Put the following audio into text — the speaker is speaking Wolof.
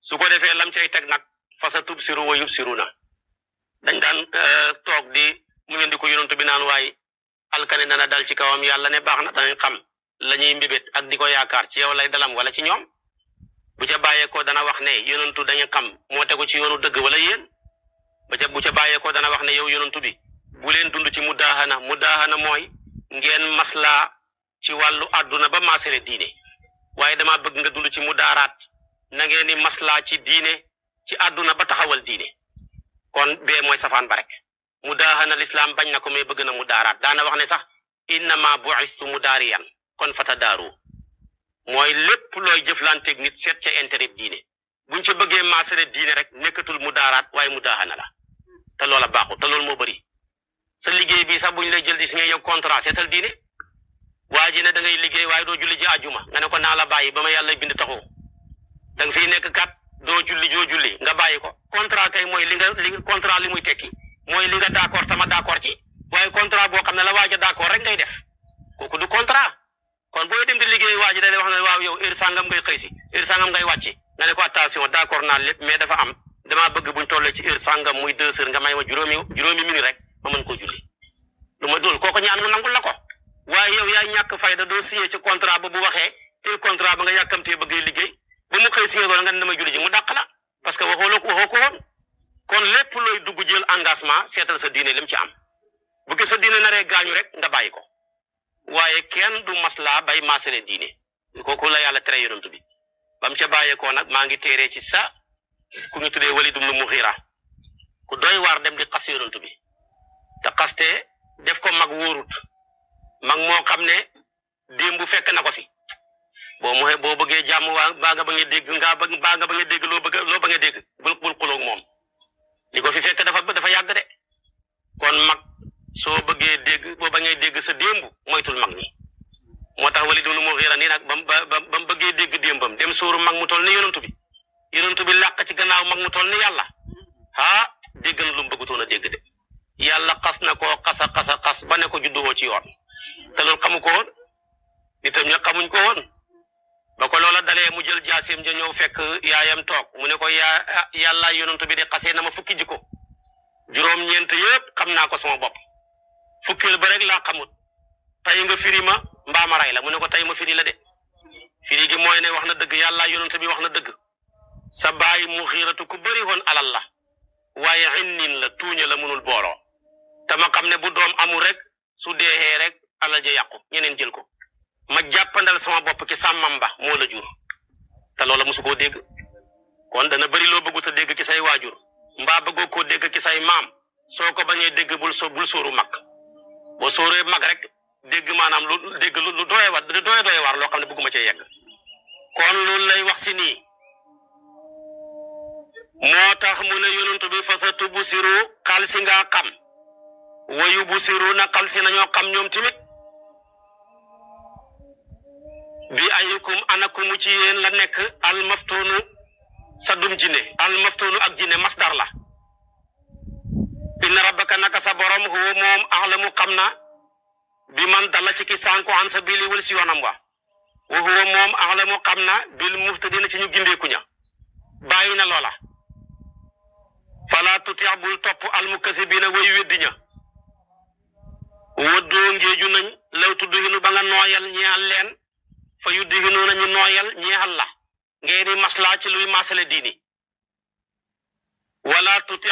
su ko defee lam cay teg nag fasa tub siru wa yub siru na dañ daan toog di mu ngeen di ko yonantu bi naan waaye alkane dana dal ci kawam yàlla ne baax na danañ xam la ñuy mbibét ak di ko yaakaar ci yow lay dalam wala ci ñoom bu ca bàyyeekoo dana wax ne yonantu dañu xam moo tegu ci yoonu dëgg wala yéen bu ca bàyyeekoo dana wax ne yow yonantu bi bu leen dund ci mudaahana mooy ngeen maslaa ci wàllu àdduna ba maasere diine waaye dama bëgg nga dund ci mudaaraat na ngeen ni maslaa ci diine ci àdduna ba taxawal diine kon bee mooy safaan ba rek mudaahana lislaam bañ na ko mais bëgg na mudaaraat daana wax ne sax innama bu'istu mudaariyan kon fata daaru mooy lépp looy jëflanteeg nit seet ca intérêt diine buñ ca bëggee maasere diine rek nekkatul mudaaraat waaye mudaahana la te loola baaxul te loolu moo bëri sa liggéey bi sax buñ lay jël di signé yow contrat seetal diine waa ji ne da ngay liggéey waaye doo julli ji àjjuma nga ne ko naa la bàyyi ba ma yàlla bind taxoo da nga fiy nekk kat doo julli nga bàyyi ko contrat kay mooy li contrat li muy tekki mooy li nga d'accord tama d'accord ci waaye contrat boo xam ne la waaj a d'accord rek ngay def kooku du contrat kon booy dem di liggéey waa ji da lay wax ne waaw yow heure sangam ngay xëy si heure sangam ngay wàcc nga ne ko attention d'accord naa lépp mais dafa am damaa bëgg buñ tollee ci heure sangam muy 2 heures nga may ma juróomi minute rek ma mën koo julli lu ma dul kooku ñaan mu nangul la ko waaye yow yaay ñàkk fayda doo signé ci contrat ba bu waxee il contrat ba nga yàkkamtee bëggee liggéey ba mu xëy signé ko nga ne damay julli ji mu dàq la parce que waxoo ko woon kon lépp looy dugg jël engagement seetal sa diine lim ci am bu ko sa diine naree gaañu rek nga bàyyi ko waaye kenn du maslaa bay maasale diine kooku la yàlla tere yonent bi bam ca bàyyeekoo nag maa ngi téeree ci sa ku ñu tuddee Walid ibn Mughira ku doy waar dem di xas yonent bi te xaste def ko mag wóorut mag moo xam ne démb fekk na ko fi boo bëggee jàmm baa nga ba nga dégg baa nga ba nga dégg loo ba nga dégg bul xuloog moom li ko fi fekk dafa yàgg de kon mag soo bëggee dégg boo ba ngay dégg sa démb moytul mag ñi moo tax Walid ibn Mughira nii nag ba mu bëggee dégg démbam dem sóoru mag mu toll ni yonent bi làq ci gannaaw mag mu toll ni yàlla dégg na lu mu bëggutoon a dégg de yàlla xas na koo xas ba ne ko judduwoo ci yoon te loolu xamu ko woon nitam ña xamuñ ko woon ba ko loola dalee mu jël jaaseem ja ñëw fekk yaayam toog mu ne ko yàlla yonent bi de xasee na ma fukki jikko juróom-ñeent yëpp xam naa ko sama bopp fukkeel ba rek laa xamut tey nga firi ma mbaa ma ray la mu ne ko tey ma firi la de firi gi mooy ne wax na dëgg yàlla yonent bi wax na dëgg sa baay mu xiiratu ku bëri woon alal la waaye innin la tuuña la mënul booloo te ma xam ne bu doom amul rek su deexee rek alal ja yàqu ñeneen jël ko ma jàppandal sama bopp ci sàmmam ba moo la jur te loola mosu koo dégg kon dana bëri loo bëggut a dégg ci say waajur mbaa bëggoo koo dégg ci say maam soo ko bañee dégg bul sóoru mag boo sóoree mag rek dégg maanaam lu doye war loo xam ne bëgguma cee yegg kon loolu lay wax si nii moo tax mu ne yonent bi fasatu bu siru xal si nga xam wayu bu siru na xal si nañoo xam ñoom tamit bi ayukum anakumu ci yéen la nekk almaftunu saddum jinne almaftunu ak jinne masdar la inna rabbaka naka sa borom huwa moom axlamu xam na bi man dala ci ki sànku an sabili wal si yoonam wa huwa moom axlamu xam na bil muhtadina ci ñu gindeeku ña bàyyi na loola fala tuti bul topp almukasibina way weddi ña waddoo ngeeju nañ law tudd hinu ba nga nooyal ñeexal leen fa yuddi hinu nañu nooyal ñeexal la ngeen di maslaa ci luy masale diini wala tuti